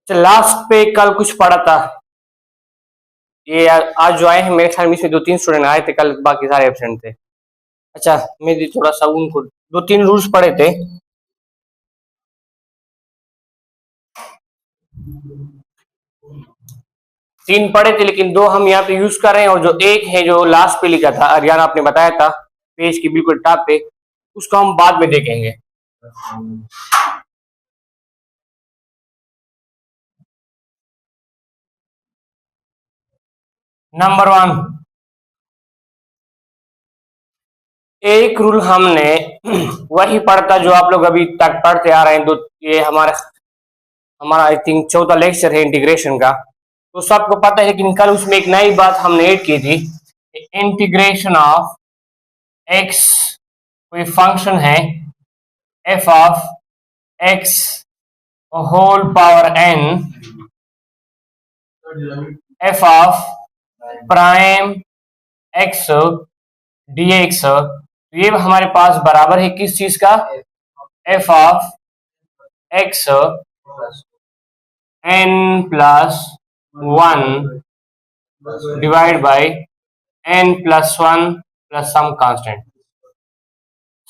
Last पे कल कुछ पढ़ा था, ये आज जो आए हैं मेरे ख्याल में इसमें 2-3 स्टूडेंट आए थे, कल बाकी सारे एब्सेंट थे। अच्छा, मैं थोड़ा सा उनको 2-3 रूल्स पढ़े थे। तीन पढ़े थे लेकिन 2 हम यहाँ पे यूज कर रहे हैं, और जो एक है जो लास्ट पे लिखा था अरियाना आपने बताया था पेज की बिल्कुल टॉप पे, उसको हम बाद में देखेंगे। नंबर 1, एक रूल हमने वही पढ़ता जो आप लोग अभी तक पढ़ते आ रहे हैं। ये हमारा आई थिंक चौथा लेक्चर है इंटीग्रेशन का, तो सबको पता है, लेकिन कल उसमें एक नई बात हमने ऐड की थी, इंटीग्रेशन ऑफ एक्स, कोई फंक्शन है F of X whole power N, F of prime X dx, तो ये हमारे पास बराबर है किस चीज का, F of X N plus 1 divide by N plus 1 plus some constant.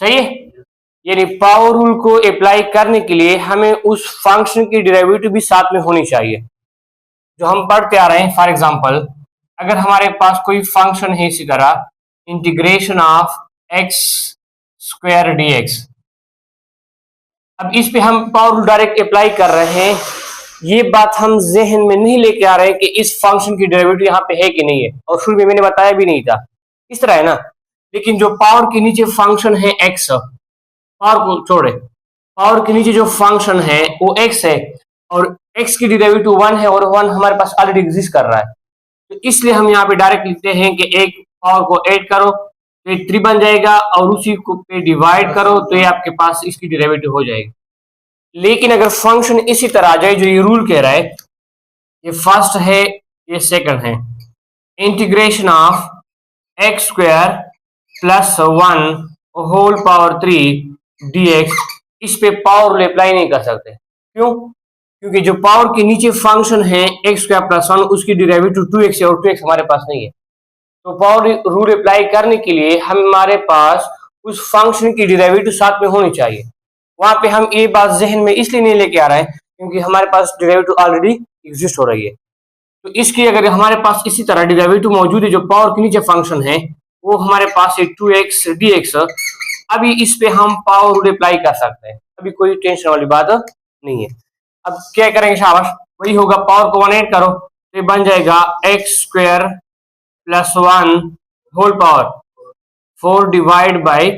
सही है, यानी पावर रूल को अप्लाई करने के लिए हमें उस फंक्शन की डेरिवेटिव भी साथ में होनी चाहिए जो हम पढ़ते आ रहे हैं। फॉर एग्जांपल, अगर हमारे पास कोई फंक्शन है इसी तरह integration of X square dx, अब इस पे हम पावर रूल डायरेक्ट अप्लाई कर रहे हैं, ये बात हम जहन में नहीं लेके आ रहे हैं कि इस फंक्शन की डेरिवेटिव यहाँ पे है कि नहीं है, और शुरू में मैंने बताया भी नहीं था, इस तरह है ना। लेकिन जो पावर के नीचे फंक्शन है एक्स, पावर को छोड़े, पावर के नीचे जो फंक्शन है वो एक्स है, और एक्स की डेरिवेटिव 1 है, और 1 हमारे पास ऑलरेडी एग्जिस्ट कर रहा है, तो इसलिए हम यहाँ पे डायरेक्ट लिखते हैं कि एक पावर को ऐड करो तो ये 3 बन जाएगा, और उसी को पे डिवाइड करो तो ये आपके पास इसकी डेरिवेटिव हो जाएगी। लेकिन अगर फंक्शन इसी तरह आ जाए जो ये रूल कह रहा है, ये फर्स्ट है ये सेकंड है, integration of X square plus 1 whole power 3 dx, इस पे पावर रूल अप्लाई नहीं कर सकते। क्यों? क्योंकि जो पावर के नीचे फंक्शन है एक्स स्क्वायर प्लस 1, उसकी डेरिवेटिव 2x है, और 2x हमारे पास नहीं है, तो पावर रूल अप्लाई करने के लिए हमारे पास उस फंक्शन की डेरिवेटिव साथ में होनी चाहिए। वहां पे हम ये बात जहन में इसलिए नहीं लेके आ रहे हैं क्योंकि हमारे पास डेरिवेटिव ऑलरेडी एग्जिस्ट हो रही है, तो इसकी अगर हमारे पास इसी तरह डेरिवेटिव मौजूद है जो पावर के नीचे फंक्शन है, वो हमारे पास है 2x dx, अभी इस पे हम पावर रूल अप्लाई कर सकते हैं, अभी कोई टेंशन वाली बात नहीं है। अब क्या करेंगे, शाबाश, वही होगा, पावर को 1 ऐड करो तो ये बन जाएगा X square plus 1 whole power 4 divide by,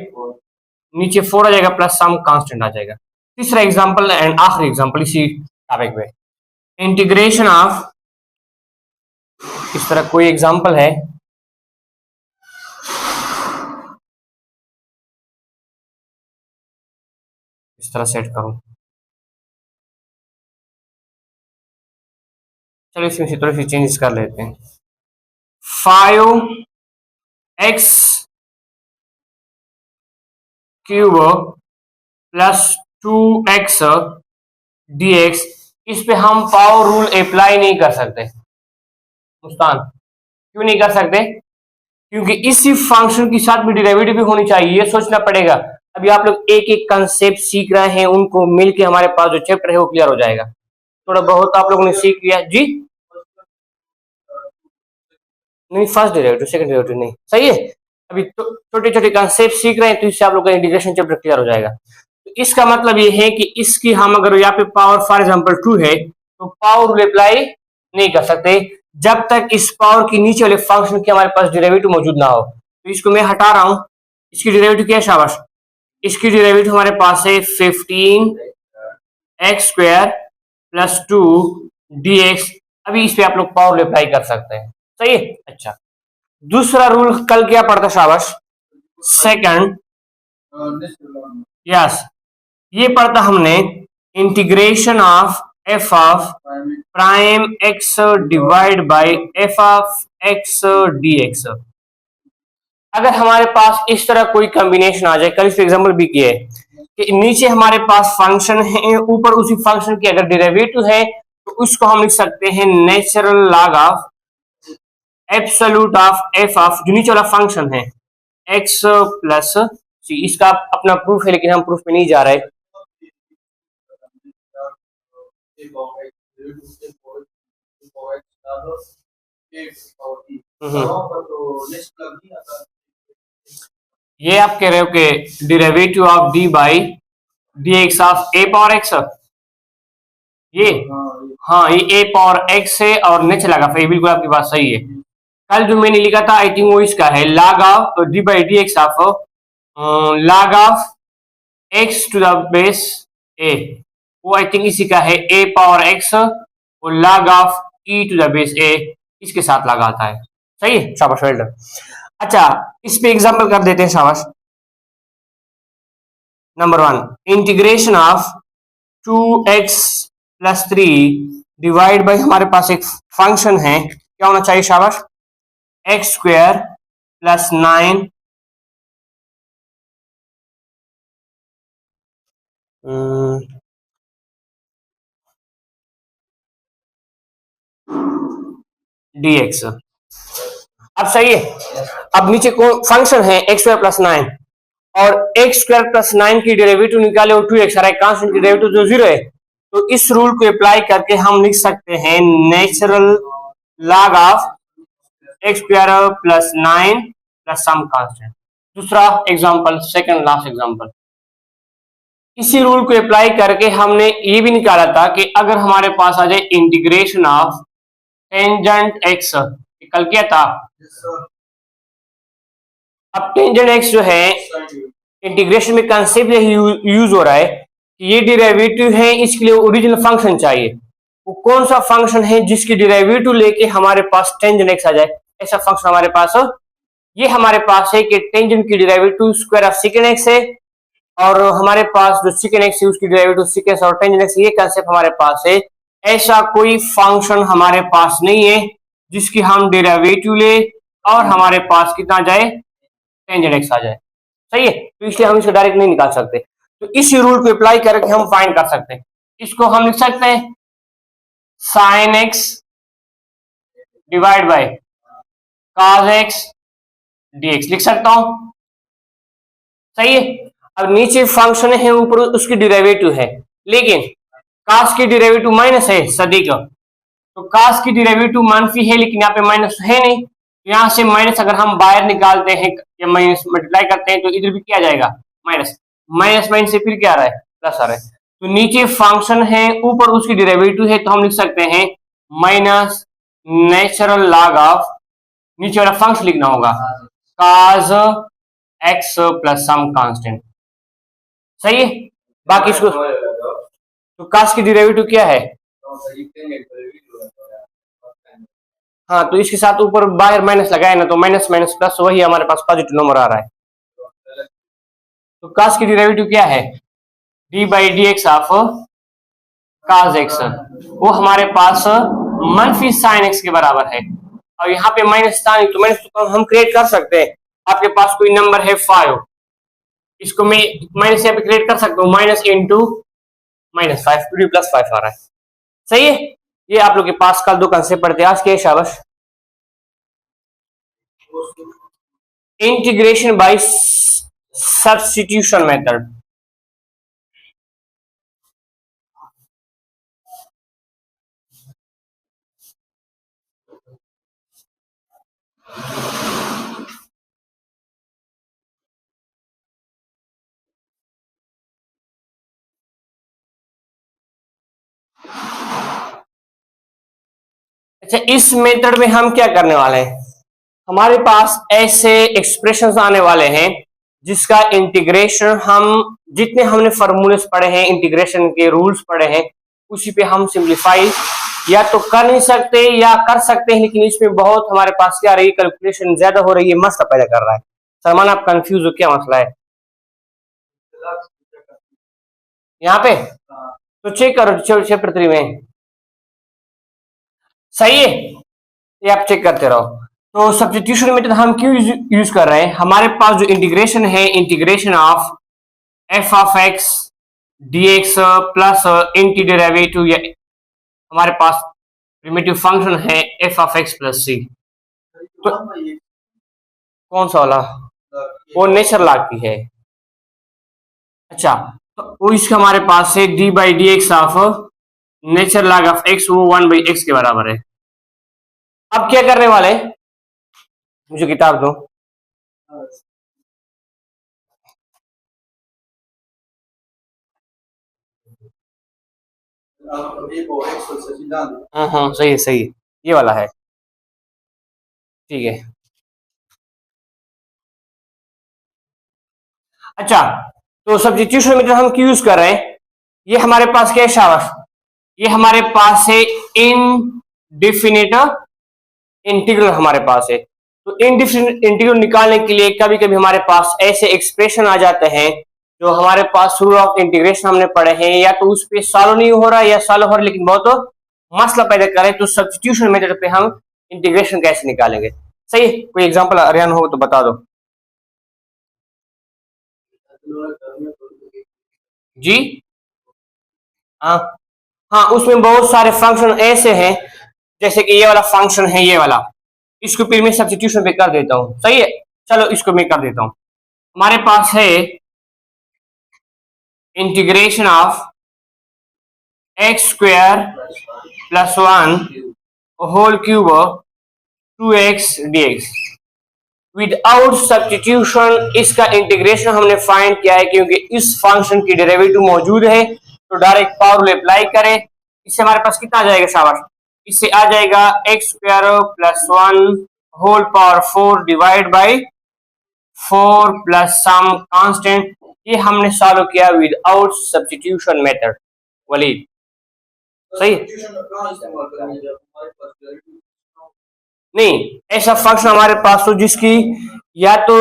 नीचे 4 आ जाएगा प्लस सम कांस्टेंट आ जाएगा। तीसरा एग्जांपल एंड आखिरी एग्जांपल इसी टॉपिक में, इंटीग्रेशन ऑफ, इस तरह कोई एग्जांपल है, इस तरह सेट करूं, चलो इसमें से थोड़ी सी चेंजेस कर लेते हैं। 5x cube plus 2x dx, इस पे हम पावर रूल अप्लाई नहीं कर सकते। मुस्तान, क्यों नहीं कर सकते? क्योंकि इसी फंक्शन की साथ में डेरिवेटिव भी होनी चाहिए, ये सोचना पड़ेगा। अभी आप लोग एक एक कंसेप्ट सीख रहे हैं, उनको मिलके हमारे पास जो चैप्टर है वो क्लियर हो जाएगा। थोड़ा बहुत आप लोगों ने सीख लिया जी, नहीं फर्स्ट डेरिवेटिव सेकंड डेरिवेटिव नहीं, सही है। अभी छोटे छोटे कंसेप्ट सीख रहे हैं, तो इससे आप लोग का इंटीग्रेशन चैप्टर क्लियर हो जाएगा। तो इसका मतलब ये है कि इसकी हम अगर यहाँ पे पावर फॉर एग्जांपल 2 है, तो पावर रूल अप्लाई नहीं कर सकते जब तक इस पावर के नीचे वाले फंक्शन की हमारे पास डेरिवेटिव मौजूद ना हो। तो इसको मैं हटा रहा हूं, इसकी डेरिवेटिव क्या है, शाबाश, इसकी डेरिवेटिव हमारे पास है 15x स्क्वायर प्लस 2 dx, अभी इस पे आप लोग पावर रूल अप्लाई कर सकते हैं, सही है। अच्छा, दूसरा रूल कल क्या पढ़ता, शाबाश, सेकंड, यस, ये पढ़ता हमने integration of F of prime x divide by F of x dx। अगर हमारे पास इस तरह कोई कॉम्बिनेशन आ जाए, कल इस एग्जांपल भी किए कि नीचे हमारे पास फंक्शन है, ऊपर उसी फंक्शन की अगर डेरिवेटिव है, तो उसको हम लिख सकते हैं natural log of absolute of F of जो नीचे वाला फंक्शन है एक्स प्लस सी। इसका अपना प्रूफ है लेकिन हम प्रूफ में नहीं जा रहे। ये आप कह रहे हो कि derivative of D by D X of A power x, ये हाँ ये ए पावर एक्स है और नेचर लगा, बिल्कुल आपकी बात सही है। कल जो मैंने लिखा था आई थिंक वो इसका है log of D by D X of log of X to the base A, वो आई थिंक इसी का है ए पावर एक्स और log of E to the base A, इसके साथ लगाता है। सही है, शाबाश, वेल डन। अच्छा इस पे एग्जांपल कर देते हैं, शाबाश। Number 1 integration of 2x plus 3 divide by, हमारे पास एक फंक्शन है, क्या होना चाहिए, शाबाश, एक्स स्क्वायर प्लस 9 dx। अब सही है, अब नीचे कौन फंक्शन है एक्स स्क्वायर प्लस 9 और एक्स स्क्वायर प्लस 9 की डेरिवेटिव निकाले और 2x आ रहा है, कांस्टेंट की डेरिवेटिव जो 0 है, तो इस रूल को अप्लाई करके हम लिख सकते हैं natural log of X square plus 9 plus some constant. दूसरा एग्जांपल, सेकंड लास्ट एग्जांपल, इसी रूल को अप्लाई करके हमने ये भी निकाला था कि अगर हमारे पास आ जाए इंटीग्रेशन ऑफ टेंजेंट एक्स, कल क्या था, अब टेंजेंट एक्स जो है इंटीग्रेशन में कंसेप्ट यूज हो रहा है कि ये डेरिवेटिव है, इसके लिए ओरिजिनल फंक्शन चाहिए। वो कौन सा फंक्शन है जिसकी डेरिवेटिव लेके हमारे पास टेंजेंट एक्स आ जाए, ऐसा फंक्शन हमारे पास ये हमारे पास है कि टेंजेंट की derivative square of second x है और हमारे पास जो सेकेंड एक्स है उसकी डेरिवेटिव सेकेंड और टेंजेंट एक्स, ये कंसेप्ट हमारे पास है। ऐसा कोई फंक्शन हमारे पास नहीं है जिसकी हम डेरिवेटिव ले और हमारे पास कितना जाए, टेंजेंट एक्स आ जाए। सही है, तो इसलिए हम इसको डायरेक्ट नहीं निकाल सकते, तो इसी रूल को अप्लाई करके हम फाइंड कर सकते हैं। इसको हम लिख सकते हैं sine X divide by cos X DX, लिख सकता हूं। सही है, अब नीचे फंक्शन है, ऊपर उसकी डेरिवेटिव है, लेकिन कास की डेरिवेटिव माइनस है सदी का, तो कास की डेरिवेटिव माइनस है लेकिन यहाँ पे माइनस है नहीं, यहाँ से माइनस अगर हम बाहर निकालते हैं या माइनस मल्टीप्लाई करते हैं तो इधर भी क्या जाएगा, माइनस, माइनस माइनस से फिर क्या आ रहा है, प्लस आ रहा है। तो नीचे फंक्शन है, ऊपर उसकी डेरिवेटिव है, तो हम लिख सकते हैं माइनस नेचुरल लॉग ऑफ, नीचे वाला फंक्शन लिखना होगा cos x plus some constant. सही है, बाकी इसको तो cos की डेरिवेटिव क्या है, हाँ, तो इसके साथ ऊपर बाहर माइनस लगाए ना, तो माइनस माइनस प्लस, वही हमारे पास पॉजिटिव नंबर आ रहा है। तो cos की डेरिवेटिव क्या है, d by D X of cos x, वो हमारे पास मनफी साइन x के बराबर है, और यहाँ पे माइनस साइन, तो माइनस तो हम क्रिएट कर सकते हैं। आपके पास कोई नंबर है 5, इसको मैं माइनस यहाँ पे क्रिएट कर सकता हूँ, माइनस इंटू माइनस 5 प्लस 5 आ रहा है। सही है, ये आप लोग के पास कल दो कंसेप्ट पढ़ते हैं, आज के शाबाश। इंटीग्रेशन बाय सब्स्टिट्यूशन मेथड, अच्छा इस मेथड में हम क्या करने वाले हैं, हमारे पास ऐसे एक्सप्रेशंस आने वाले हैं जिसका इंटीग्रेशन हम जितने हमने फॉर्मूलेस पढ़े हैं, इंटीग्रेशन के रूल्स पढ़े हैं, उसी पे हम सिंप्लीफाई या तो कर नहीं सकते या कर सकते हैं, लेकिन इसमें बहुत हमारे पास क्या रही, कैलकुलेशन ज्यादा हो रही है, मसला पैदा कर रहा है। सलमान आप कंफ्यूज हो, क्या मसला है यहाँ पे, तो चेक करो चैप्टर 3 में। सही है, ये आप चेक करते रहो। तो सब्स्टिट्यूशन मेथड हम क्यों यूज कर रहे हैं, हमारे पास जो इंटीग्रेशन है, integration of F of X D X plus anti derivative या हमारे पास प्रिमिटिव फंक्शन है F of X plus C. तो कौन सा वाला? वो नेचर लॉग की है। अच्छा, तो वो इसका हमारे पास है D by D X of nature log of x, वो 1/x के बराबर है। अब क्या करने वाले, मुझे किताब दो। हाँ, सही है सही है, ये वाला है, ठीक है। अच्छा, तो सब्स्टिट्यूशन मेथड हम क्यों यूज कर रहे हैं? ये हमारे पास क्या है शाबाश, ये हमारे पास है इनडिफिनिट इंटीग्रल हमारे पास है। तो इनडिफिनिट इंटीग्रल निकालने के लिए कभी कभी हमारे पास ऐसे एक्सप्रेशन आ जाते हैं जो हमारे पास रूल ऑफ इंटीग्रेशन हमने पढ़े हैं, या तो उस पे सॉल्व नहीं हो रहा है या सॉल्व हो रहा है लेकिन बहुत मसला पैदा करे, तो सब्स्टिट्यूशन मेथड पे हम इंटीग्रेशन कैसे निकालेंगे? सही है, कोई एग्जांपल अरियान हो तो बता दो जी। हाँ हाँ, उसमें बहुत सारे फंक्शन ऐसे हैं, जैसे कि ये वाला फंक्शन है, ये वाला, इसको फिर मैं सब्स्टिट्यूशन पे कर देता हूँ। सही है, चलो इसको मैं कर देता हूँ। हमारे पास है integration of X square plus 1 whole cube 2x dx। Without substitution इसका इंटीग्रेशन हमने फाइंड किया है, क्योंकि इस फंक्शन की डेरिवेटिव मौजूद है, तो डायरेक्ट पावर रूल अप्लाई करें। इससे हमारे पास कितना आ जाएगा शाबाश, इससे आ जाएगा X square plus 1 whole power 4 divide by 4 plus some constant. ये हमने सॉल्व किया विदाउट सब्स्टिट्यूशन मेथड। वलीद सही, नहीं ऐसा फंक्शन हमारे पास तो जिसकी या तो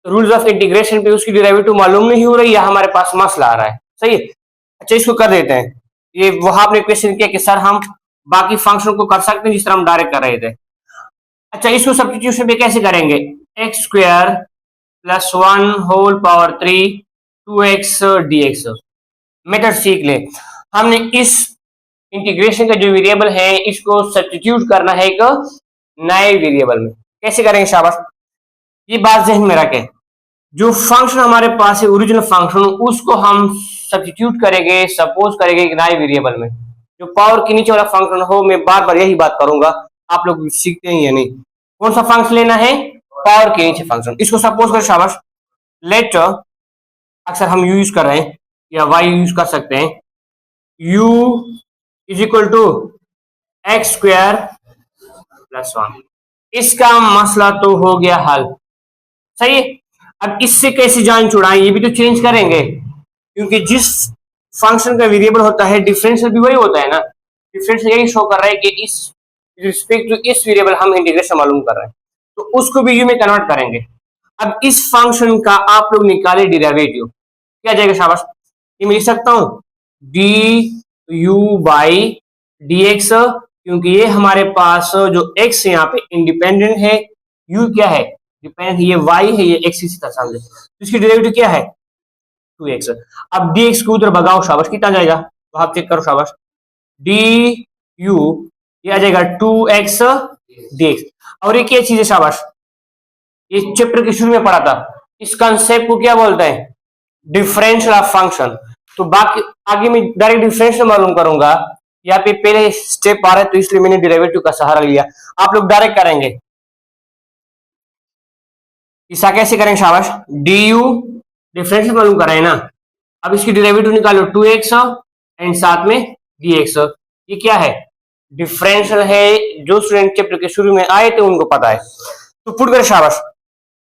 रूल्स ऑफ इंटीग्रेशन पे उसकी डेरिवेटिव मालूम नहीं हो रही, या हमारे पास मसला आ रहा है। सही है, अच्छा इसको कर देते हैं। ये वहां आपने क्वेश्चन किया कि सर हम बाकी फंक्शन को कर सकते हैं जिस तरह हम डायरेक्ट कर रहे थे। अच्छा, इसको सब्स्टिट्यूशन पे कैसे करेंगे? X square plus 1 whole power 3 2x dx method सीख ले। हमने इस इंटीग्रेशन का जो वेरिएबल है इसको सब्स्टिट्यूट करना है एक नए वेरिएबल में। कैसे करेंगे शाबाश, ये बात जहन में रखें। जो फंक्शन हमारे पास है ओरिजिनल फंक्शन, उसको हम सब्स्टिट्यूट करेंगे, सपोज करेंगे एक नए वेरिएबल में। जो पावर के नीचे वाला फंक्शन हो, मैं बार बार यही बात करूंगा, आप लोग सीखते हैं या नहीं। कौन सा फंक्शन लेना है? पावर के नीचे फंक्शन। इसको सपोज कर शाबाश, लेट, अक्सर हम यू यूज कर रहे हैं या वाई यूज कर सकते हैं, u is equal to x square plus 1। इसका मसला तो हो गया हल। सही है, अब इससे कैसे जान छुड़ाएं, ये भी तो चेंज करेंगे, क्योंकि जिस फंक्शन का वेरिएबल होता है डिफरेंशियल भी वही होता है ना। डिफरेंशियल यही शो कर रहा है कि इस रिस्पेक्ट टू इस वेरिएबल हम इंटीग्रेशन मालूम कर रहे हैं, तो उसको भी यू में कन्वर्ट करेंगे। अब इस फंक्शन का आप लोग निकाले डेरिवेटिव, क्या जाएगा शाबाश, ये मैं लिख सकता हूं D you by D x, क्योंकि ये हमारे पास जो x है यहाँ पे इंडिपेंडेंट है, u क्या है डिपेंडेंट, ये y है, ये x इसी तरह समझे, तो इसकी डेरिवेटिव क्या है 2x। अब dx को उधर भगाओ शाबाश, कितना जाएगा तो आप चेक करो शाबाश, डी यू ये आ जाएगा 2x dx। और ये क्या चीज है शाबाश, ये चैप्टर के शुरू में पढ़ा था, इस कंसेप्ट को क्या बोलते हैं, डिफरेंशियल ऑफ फंक्शन। तो बाकी आगे मैं डायरेक्ट डिफरेंशियल मालूम करूंगा, यहाँ पे पहले स्टेप आ रहा है तो इसलिए मैंने डेरिवेटिव का सहारा लिया। आप लोग डायरेक्ट करेंगे, इसका कैसे करेंगे शाबाश, डी यू डिफरेंशियल मालूम कर रहे हैं ना, अब इसकी डेरिवेटिव निकालो 2x एंड साथ में dx। ये क्या है डिफरेंशियल है, जो स्टूडेंट चैप्टर के शुरू में आए थे उनको पता है। तो पुट कर शाबाश,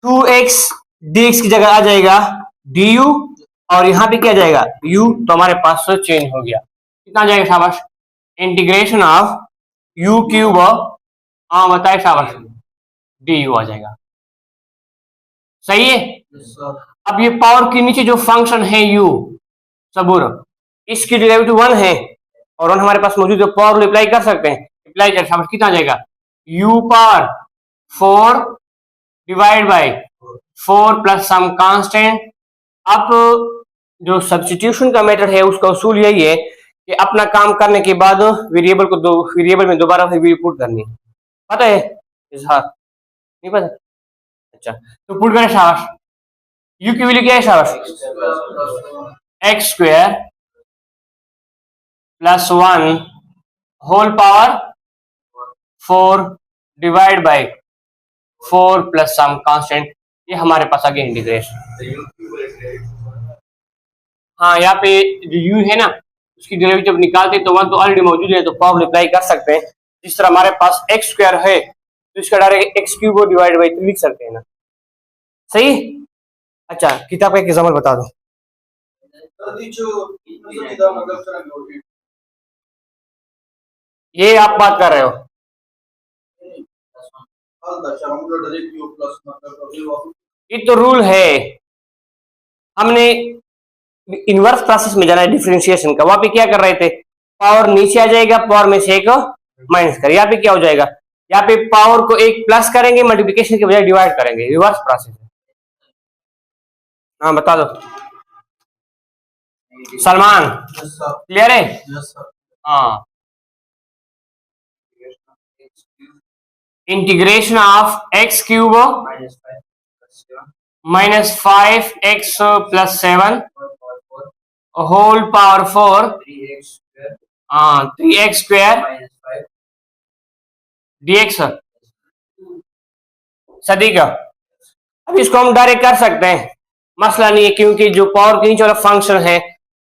2x dx की जगह आ जाएगा du, और यहां पे क्या जाएगा u, तो हमारे पास चेंज हो गया, कितना जाएगा शाबाश, इंटीग्रेशन ऑफ u क्यूब, हाँ बताए शाबाश, du आ जाएगा। सही है, अब ये पावर के नीचे जो फंक्शन है u सबूर, इसकी डेरिवेटिव 1 है और 1 हमारे पास मौजूद है, पावर अप्लाई कर सकते हैं, अप्लाई कर शाबाश, कितना जाएगा u power 4 divide by 4 plus some constant. अब जो सब्स्टिट्यूशन का मेथड है उसका उसूल यही है कि अपना काम करने के बाद वेरिएबल में दोबारा वैल्यू पुट करनी है। पता है इजहार? नहीं पता? अच्छा, तो पुट करें शाबाश। यू की वैल्यू क्या है शाबाश? X square plus 1 whole power 4 divide by 4 plus some constant. ये हमारे पास आगे इंटीग्रेशन। हाँ, यहाँ पे जो यू है ना, उसकी डेरिवेटिव निकालते तो 1 तो ऑलरेडी मौजूद है, तो फॉर्मूला अप्लाई कर सकते हैं। जिस तरह हमारे पास एक्स स्क्वायर है तो इसका डायरेक्ट एक्स क्यूब को डिवाइड बाई 3 लिख सकते हैं ना, सही। अच्छा, किताब का एक एग्जाम्पल बता दो। ये आप बात कर रहे हो, ये तो रूल है। हमने इनवर्स प्रोसेस में जाना है डिफरेंशिएशन का, वहां पे क्या कर रहे थे, पावर नीचे आ जाएगा, पावर में से एक माइनस कर। यहाँ पे क्या हो जाएगा, यहाँ पे पावर को एक प्लस करेंगे, मल्टीप्लिकेशन के बजाय डिवाइड करेंगे, रिवर्स प्रोसेस। हाँ बता दो सलमान, क्लियर है? हाँ, integration of x cube minus 5x plus 7 whole power 4 3x square dx। सदी का अब इसको हम डायरेक्ट कर सकते हैं, मसला नहीं है, क्योंकि जो पावर के नीचे वाला फंक्शन है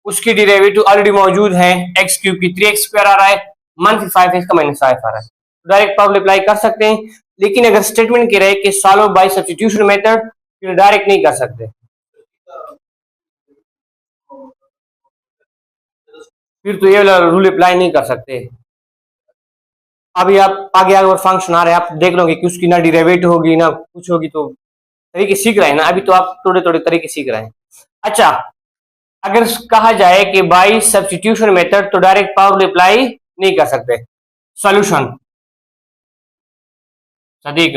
उसकी डेरिवेटिव ऑलरेडी मौजूद है। एक्स क्यूब की 3x स्क्वायर आ रहा है, माइनस 5x का माइनस 5 आ रहा है, डायरेक्ट पावर अप्लाई कर सकते हैं। लेकिन अगर स्टेटमेंट कह रहे कि सॉल्व बाय सब्स्टिट्यूशन मेथड, फिर डायरेक्ट नहीं कर सकते, फिर तो ये वाला रूल अप्लाई नहीं कर सकते। अभी आप आगे और फंक्शन आ रहे हैं, आप देख लोगे कि उसकी ना डेरिवेटिव होगी ना कुछ होगी, तो तरीके सीख रहे हैं ना, अभी तो आप थोड़े थोड़े तरीके सीख रहे हैं। अच्छा, अगर कहा जाए कि बाय सब्स्टिट्यूशन मेथड, तो डायरेक्ट पावर अप्लाई नहीं कर सकते। Solution Sadiq,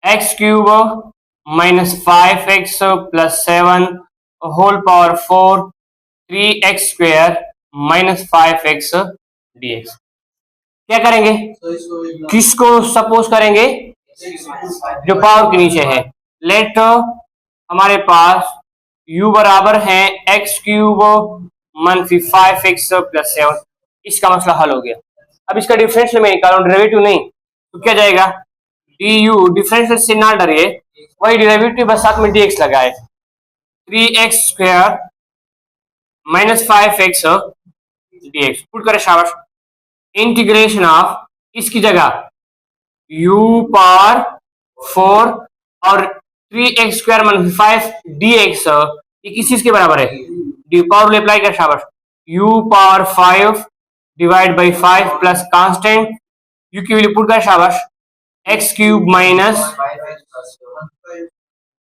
X cube minus 5x plus 7 whole power 4 3x square minus 5x dx। क्या करेंगे, किसको सपोज करेंगे, जो पावर के नीचे है। लेट हमारे पास u बराबर है एक्स क्यूब मनफी 5x प्लस 7, इसका मसला हल हो गया। अब इसका डिफरेंशियल में निकालो, डेरिवेटिव नहीं, तो क्या जाएगा, du, डिफरेंशियल से ना डरिए, वही डेरिवेटिव बस साथ में dx लगाए, 3x square minus 5x dx put करे शाबाश। इंटीग्रेशन ऑफ, इसकी जगह u पावर 4 और 3x स्क्वायर माइनस 5 dx, ये किस चीज के बराबर है, डी पावर अप्लाई कर शाबाश। u power 5 divide by 5 plus constant, u की वैल्यू पुट कर शाबाश, x cube minus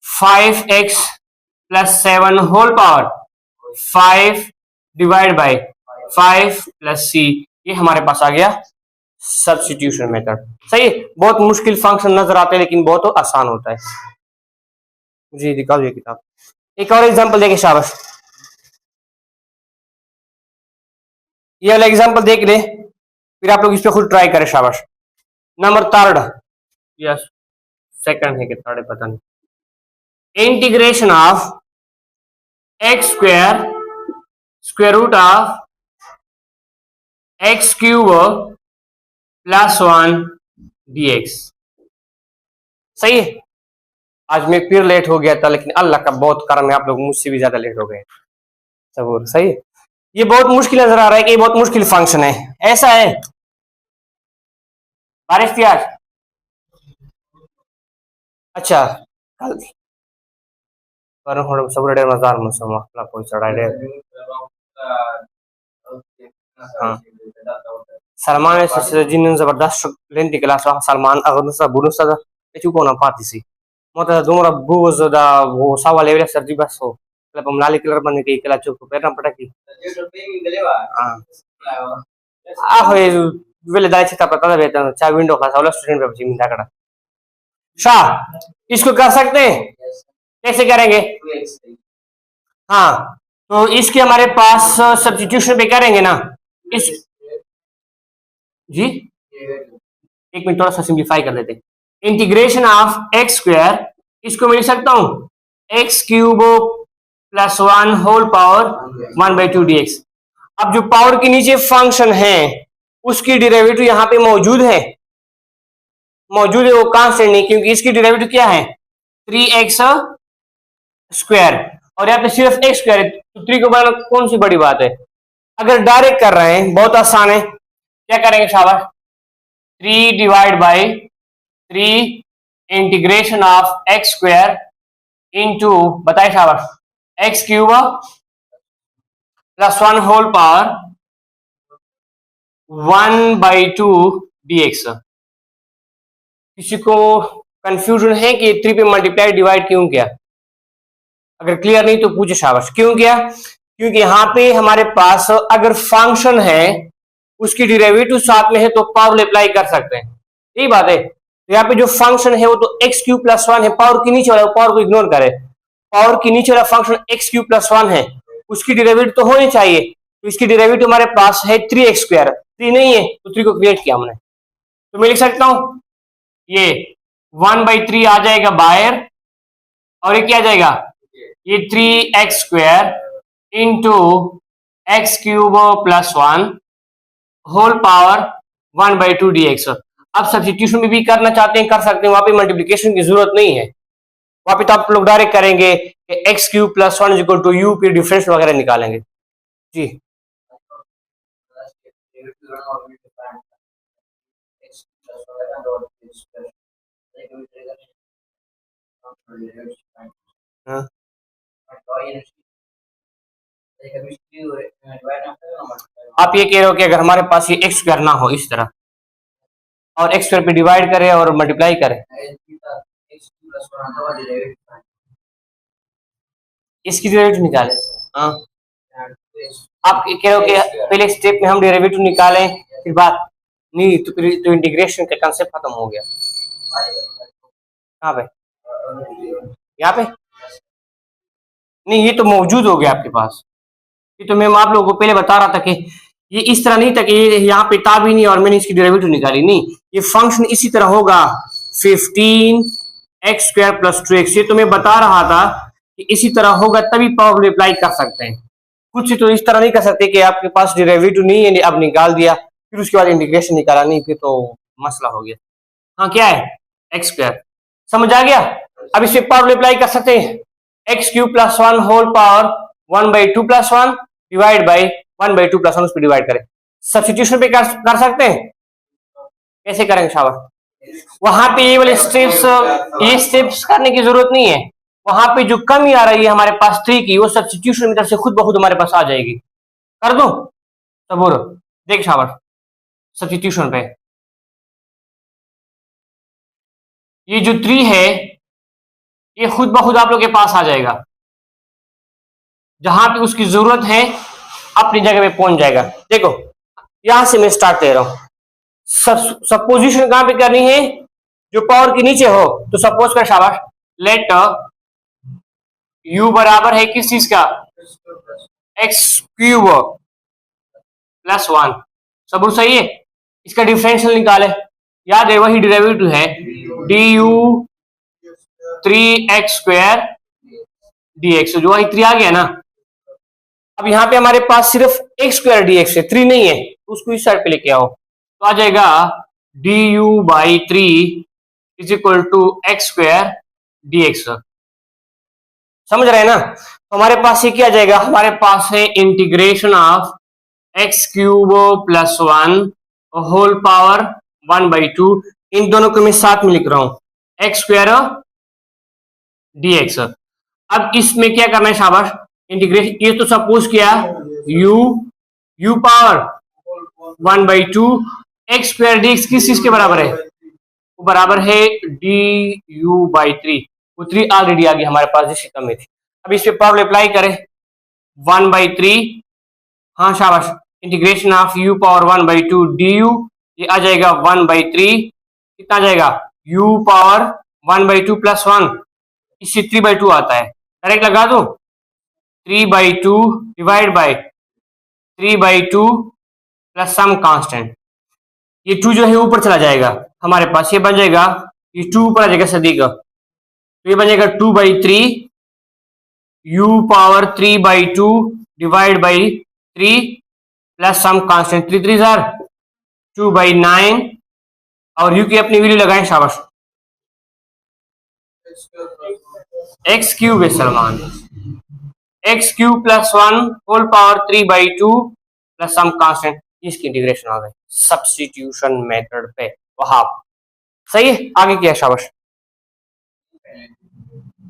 5x plus 7 whole power 5 divide by 5 plus c। ये हमारे पास आ गया सब्स्टिट्यूशन मेथड। सही, बहुत मुश्किल फंक्शन नजर आते हैं लेकिन बहुत आसान होता है। जी दिखाओ ये किताब, एक और एग्जांपल देखे शाबाश। ये वाला एग्जांपल देख ले, फिर आप लोग इस पे खुद ट्राई करें शाबाश। नंबर थर्ड, यस सेकंड है कि थर्ड है पता नहीं। Integration of X square square root of x cube plus 1 dx। सही है, आज मैं फिर लेट हो गया था, लेकिन अल्लाह का बहुत करम है, आप लोग मुझसे भी ज्यादा लेट हो गए। सबूर सही है। ये बहुत मुश्किल नजर आ रहा है कि ये बहुत मुश्किल फंक्शन है, ऐसा है। बारिश थी आज? अच्छा, कल सब मजार मौसम कोई चढ़ा Salman jinin zabardast lenti kelas Salman agnusa bunusa da itu ko na pati si mota dumra bugo da wo sawa level sarji baso la pamlali killer ban ke kala chuk perna pataki ah hoye vele dai chita pata beta cha window का सावला student पे जिम्मेदार करा शाह, इसको कर सकते हैं, कैसे करेंगे। हाँ, तो इसके हमारे पास सब्स्टिट्यूशन पे करेंगे ना इस जी, एक मिनट थोड़ा सा सिंप्लीफाई कर लेते हैं। इंटीग्रेशन ऑफ एक्स स्क्वायर, इसको मैं लिख सकता हूँ X cube plus one whole power 1/2 dx। अब जो पावर के नीचे फंक्शन है उसकी डेरिवेटिव यहाँ पे मौजूद है, वो कांस्टेंट नहीं, क्योंकि इसकी डेरिवेटिव क्या है 3x स्क्वायर, और यहाँ पे सिर्फ एक्स स्क्वायर है, तो 3 को बनाना कौन सी बड़ी बात है। अगर डायरेक्ट कर रहे हैं बहुत आसान है, क्या करेंगे शाबाश, 3 divide by 3 integration of X square into, बताए शाबाश, x cube plus one whole power 1/2 dx। किसी को कंफ्यूजन है कि 3 पे मल्टीप्लाई डिवाइड क्यों किया? अगर क्लियर नहीं तो पूछे शाबाश, क्यों किया? क्योंकि यहाँ पे हमारे पास अगर फंक्शन है उसकी डेरिवेटिव साथ में है तो पावर अप्लाई कर सकते हैं, यही बात है। तो यहाँ पे जो फंक्शन है वो तो एक्स क्यू प्लस वन है, पावर के नीचे वाला, पावर को इग्नोर करे, पावर के नीचे वाला function x Q plus one है, उसकी डेरिवेटिव तो होनी चाहिए। तो इसकी डेरिवेटिव हमारे पास है 3x स्क्वायर, 3 नहीं है तो 3 को क्रिएट किया हमने, तो मैं लिख सकता हूं ये 1/3 आ जाएगा बाहर, और ये क्या आ जाएगा, ये 3x square into X cube plus one whole power 1/2 dx। अब सब्स्टिट्यूशन भी करना चाहते हैं कर सकते हैं, वहां पे मल्टीप्लिकेशन की जरूरत नहीं है, वहां पे तो आप लोग डायरेक्ट करेंगे कि x cube plus one equal to u पे डिफरेंस वगैरह निकालेंगे जी। हाँ। आप ये कह रहे हो कि अगर हमारे पास ये एक्स स्क्वायर ना हो इस तरह, और एक्स स्क्वायर पे डिवाइड करें और मल्टीप्लाई करें, इसकी डेरिवेटिव निकालें। हाँ, आप कह रहे हो कि पहले स्टेप में हम डेरिवेटिव निकालें फिर बात नहीं, तो फिर तो इंटीग्रेशन का कंसेप्ट खत्म हो गया। कहाँ पे? यहाँ पे नहीं, ये तो मौजूद हो गया आपके पास, ये तो मैं आप लोगों को पहले बता रहा था कि ये इस तरह नहीं था कि ये यहाँ पे था भी नहीं और मैंने इसकी डेरिवेटिव निकाली, नहीं, ये फंक्शन इसी तरह होगा 15x स्क्वायर प्लस 2x, ये तो मैं बता रहा था कि इसी तरह होगा तभी पावर अप्लाई कर सकते हैं, कुछ तो इस तरह नहीं कर सकते कि आपके पास डेरिवेटिव नहीं है अब निकाल दिया फिर उसके बाद इंटीग्रेशन निकाला, नहीं फिर तो मसला हो गया। हाँ क्या है एक्स स्क्वायर, समझ आ गया। अब इसे पावर अप्लाई कर सकते हैं, x cube plus one whole power 1/2 plus one divide by 1/2 plus one, उस पर डिवाइड करें, सब्स्टिट्यूशन पे कर सकते हैं। कैसे करेंगे शाबाश, वहां पे ये वाले स्टेप्स, ये स्टेप्स करने की जरूरत नहीं है, वहां पे जो कमी आ रही है हमारे पास 3 की, वो सब्स्टिट्यूशन मेथड से खुद ब खुद हमारे पास आ जाएगी। कर दो सबूर, देख शाबाश, सब्स्टिट्यूशन पे ये जो 3 है ये खुद ब खुद आप लोग के पास आ जाएगा, जहां पे उसकी जरूरत है अपनी जगह पे पहुंच जाएगा। देखो यहां से मैं स्टार्ट ले रहा हूं, सपोजिशन कहां पे करनी है, जो पावर के नीचे हो, तो सपोज कर शाबाश, लेट u बराबर है किस चीज का, एक्स क्यूब प्लस वन, सबूत सही है, इसका डिफरेंशियल निकाले, याद है वही डेरिवेटिव है du 3x स्क्वायर dx, जो वही 3 आ गया ना। अब यहाँ पे हमारे पास सिर्फ x स्क्वायर dx है, 3 नहीं है, उसको इस साइड पे लेके आओ, तो आ जाएगा du/3 is equal to x square dx। समझ रहे हैं ना, तो हमारे पास ये क्या जाएगा, हमारे पास है integration of x cube plus one whole power 1/2, इन दोनों को मैं साथ में लिख रहा हूं एक्स स्क्वायर dx। अब इसमें क्या करना है शाबाश, इंटीग्रेशन, ये तो सपोज किया u power 1/2 x square dx किस चीज के बराबर है, वो बराबर है du/3, वो 3 ऑलरेडी आ गई हमारे पास जिसकी कमी थी। अब इस पे पावर अप्लाई करें 1/3, हाँ शाबाश, integration of u power 1/2 du, ये आ जाएगा 1/3, कितना आ जाएगा u पावर 1/2 प्लस 1, इससे 3/2 आता है, डायरेक्ट लगा दो 3/2 divide by 3/2 plus some constant. ये 2 जो है ऊपर चला जाएगा, हमारे पास ये बन जाएगा, ये 2 ऊपर आ जाएगा सदी का, तो ये बन जाएगा 2/3 u power 3/2 divide by 3 plus some constant 3 3 sir 2/9 और u की अपनी वैल्यू लगाएं, शाबाश। एक्स क्यूब है Salman, x cube plus 1 whole power 3/2 plus some constant, इसकी इंटीग्रेशन आ गई सब्स्टिट्यूशन मेथड पे, वहां सही है। आगे क्या, शाबाश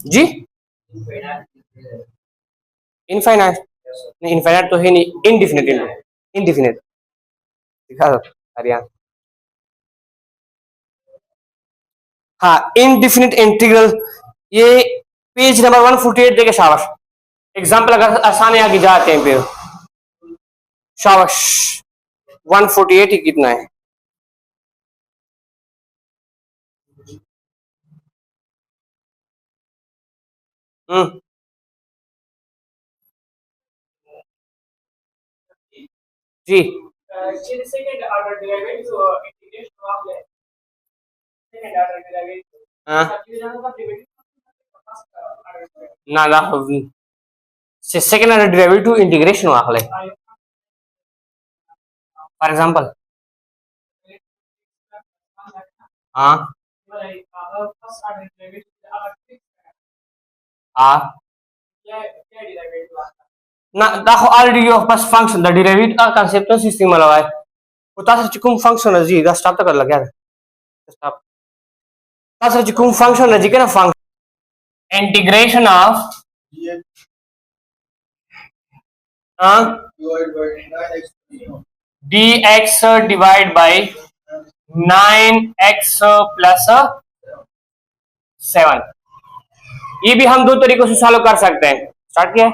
जी। इनफाइनाइट नहीं, इनफाइनाइट तो है नहीं, इनडिफिनिट, इनडिफिनिट दिखा दो हरियाणा। हाँ, इनडिफिनिट इंटीग्रल, ये पेज नंबर 148 देखे, शाबाश। एग्जाम्पल अगर आसान है आगे जाते हैं फिर, शाबाश। 148 ही कितना है, जी हाँ ना ना, सेकंड ऑर्डर डेरिवेटिव इंटीग्रेशन वाले, फॉर एग्जांपल हाँ हाँ ना दाखो already of bus function the derivative का concept तो सिस्टम वाला है, उता से चिकुम फंक्शन है जी, दा स्टॉप तक कर लगा स्टॉप, ता से चिकुम फंक्शन है जी के ना, function integration of dx divide by 9x plus 7, ये भी हम दो तरीकों से सॉल्व कर सकते हैं। स्टार्ट किया है,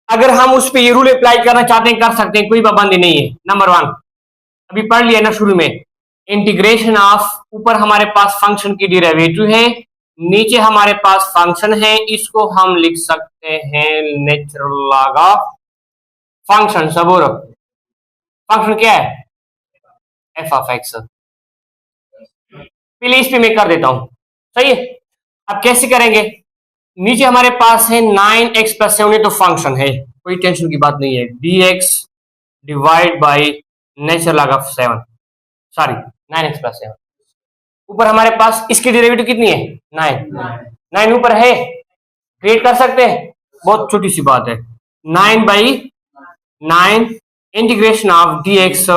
अगर हम उस पे ये रूल अप्लाई करना चाहते हैं कर सकते हैं, कोई पाबंदी नहीं है। नंबर 1 अभी पढ़ लिया ना शुरू में, इंटीग्रेशन ऑफ, ऊपर हमारे पास फंक्शन की डेरिवेटिव है, नीचे हमारे पास फंक्शन है, इसको हम लिख सकते हैं natural log of function. Saboor function क्या है, एफ ऑफ एक्स। पहले इस पे मैं कर देता हूं, सही है। अब कैसे करेंगे, नीचे हमारे पास है 9x प्लस 7, ये तो फंक्शन है, कोई टेंशन की बात नहीं है, dx divide by natural log of 7, sorry 9x plus 7। ऊपर हमारे पास इसकी डेरिवेटिव कितनी है, 9 ऊपर है, क्रिएट कर सकते हैं, बहुत छोटी सी बात है, 9/9 integration of dx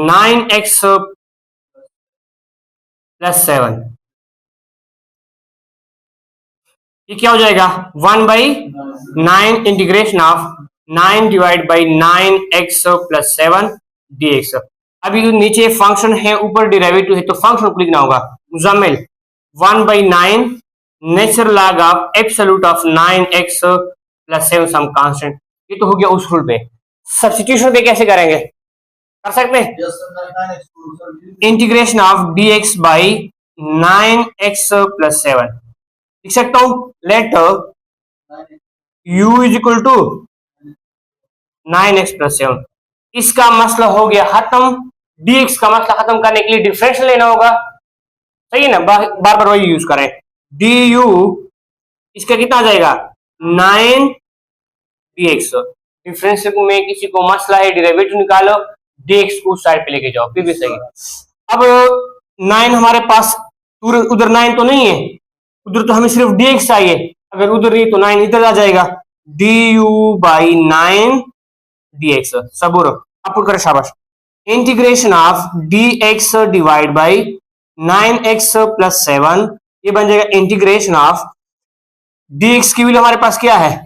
9x plus 7, ये क्या हो जाएगा, 1/9 integration of 9 divide by 9x plus 7 dx। अभी नीचे फंक्शन है, ऊपर डेरिवेटिव है, तो फंक्शन को लिखना होगा, Muzammil 1/9 natural log of absolute of 9x plus 7 some constant. ये तो हो गया उस रूल पे। सब्स्टिट्यूशन पे कैसे करेंगे, कर सकते हैं, integration of dx by 9x plus 7 लिख सकता हूं, let u is equal to 9x plus 7। इसका मसला हो गया खत्म, dx का मसला खत्म करने के लिए डिफरेंशियल लेना होगा, सही है ना, बार बार वही यूज करें, du इसका कितना आ जाएगा 9 dx। डिफरेंशियल में किसी को मसला है डेरिवेटिव निकालो, dx को उस साइड पे लेके जाओ, फिर भी सही। अब 9 हमारे पास, उधर 9 तो नहीं है, उधर तो हमें सिर्फ dx चाहिए, अगर उधर नहीं तो 9 इधर आ जाएगा, du बाई 9 dx। सबूर अब करें, शाबाश। Integration of dx divide by 9x plus 7, ये बन जाएगा इंटीग्रेशन ऑफ dx की वैल्यू हमारे पास क्या है,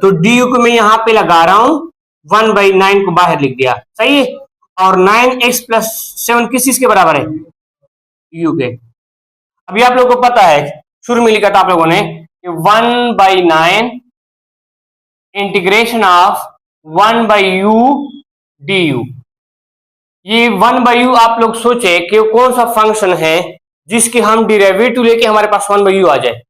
तो du को मैं यहां पे लगा रहा हूं, 1/9 को बाहर लिख दिया, सही है। और 9x प्लस 7 किस चीज के बराबर है, u के। अभी आप लोगों को पता है, शुरू में लिखा था आप लोगों ने कि 1/9 इंटीग्रेशन ऑफ 1/u du। ये 1/u आप लोग सोचे कि कौन सा फंक्शन है जिसके हम डेरिवेटिव लेके हमारे पास 1/u आ जाए,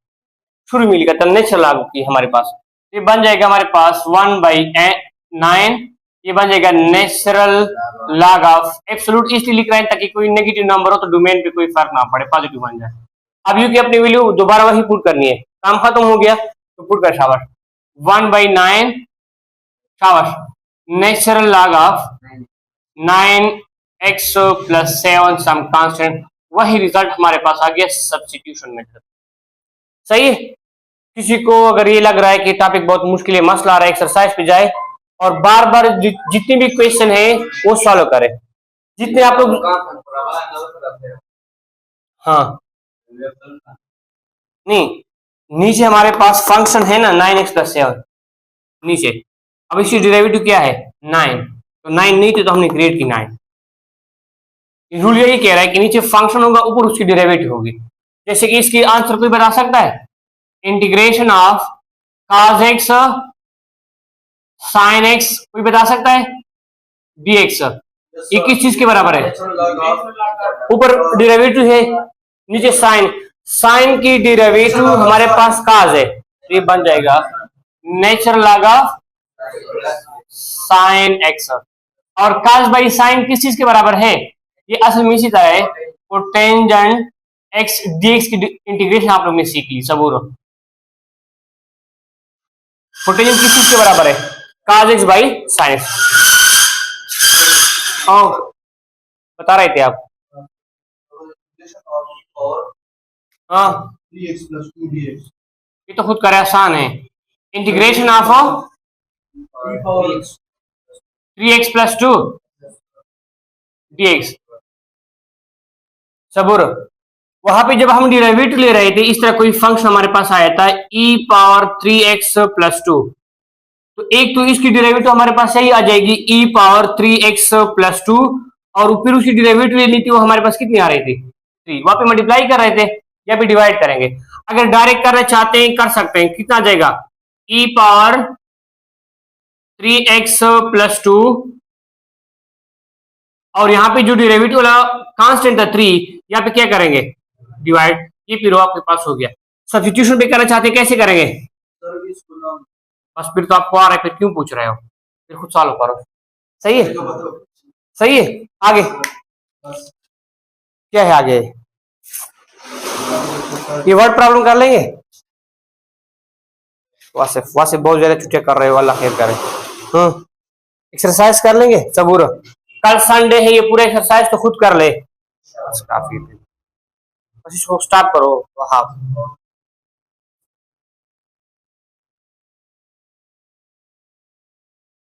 शुरू में लिखा था नेचुरल लॉग की हमारे पास, ये बन जाएगा हमारे पास 1/9, ये बन जाएगा नेचुरल लॉग ऑफ एब्सोल्यूट, इसलिए लिख रहे हैं ताकि कोई नेगेटिव नंबर हो तो डोमेन पे कोई फर्क ना पड़े, पॉजिटिव बन जाए। अब यू की अपनी वैल्यू दोबारा वही पुट करनी है, काम खत्म हो गया तो पुट कर शाबाश 1/9 शाबाश natural log of 9x + 7 some constant, वही रिजल्ट हमारे पास आ गया सब्स्टिट्यूशन मेथड। सही है। किसी को अगर ये लग रहा है कि टॉपिक बहुत मुश्किल है, मसला आ रहा है, एक्सरसाइज पे जाए और बार बार जितने भी क्वेश्चन है वो सॉल्व करें, जितने आप लोग। हाँ नहीं, नीचे हमारे पास फंक्शन है ना 9x + 7 नीचे। अब इसकी डेरिवेटिव क्या है 9, तो 9 नहीं थे तो हमने क्रिएट की 9। रूल यही कह रहा है कि नीचे फंक्शन होगा, ऊपर उसकी डेरिवेटिव होगी। जैसे कि इसकी आंसर कोई बता सकता है, integration of cos x sin x, कोई बता सकता है dx, ये किस चीज के बराबर है, ऊपर डेरिवेटिव है नीचे साइन, साइन की डेरिवेटिव हमारे पास cos है, ये बन जाएगा natural log of sin x, और cos/sin किस चीज के बराबर है, ये असल में इसी तरह है, वो टेंजेंट x dx की इंटीग्रेशन आप लोग ने सीख ली सबूर। टेंजेंट किस चीज के बराबर है cos x/sin x। बता रहे थे आप, हाँ ये तो खुद करे आसान है, इंटीग्रेशन ऑफ 3x + 2 dx सबूर। वहां पे जब हम डेरिवेटिव ले रहे थे इस तरह कोई फंक्शन हमारे पास आया था e⁻3x + 2, तो एक तो इसकी डेरिवेटिव हमारे पास यही आ जाएगी e⁻3x + 2, और फिर उसकी डेरिवेटिव लेनी थी, वो हमारे पास कितनी आ रही थी 3, वहां पे मल्टीप्लाई कर रहे थे, या भी डिवाइड करेंगे। अगर डायरेक्ट करना चाहते हैं कर सकते हैं, कितना आ जाएगा e⁻3x + 2, और यहाँ पे जो डेरिवेटिव वाला कांस्टेंट था 3, यहाँ पे क्या करेंगे डिवाइड, ये फिर आपके पास हो गया। सब्स्टिट्यूशन पे करना चाहते हैं कैसे करेंगे, बस फिर तो आपको आ रहा है, फिर क्यों पूछ रहे हो, फिर खुद सॉल्व करो। सही है, सही है। आगे क्या है, आगे ये वर्ड प्रॉब्लम कर लेंगे, वहां से बहुत ज्यादा छुट्टियां कर रहे हो, अल्लाह खैर करे। एक्सरसाइज कर लेंगे सबूर, कल संडे है, ये पूरा एक्सरसाइज तो खुद कर ले, काफी, बस इसको स्टॉप करो। हाँ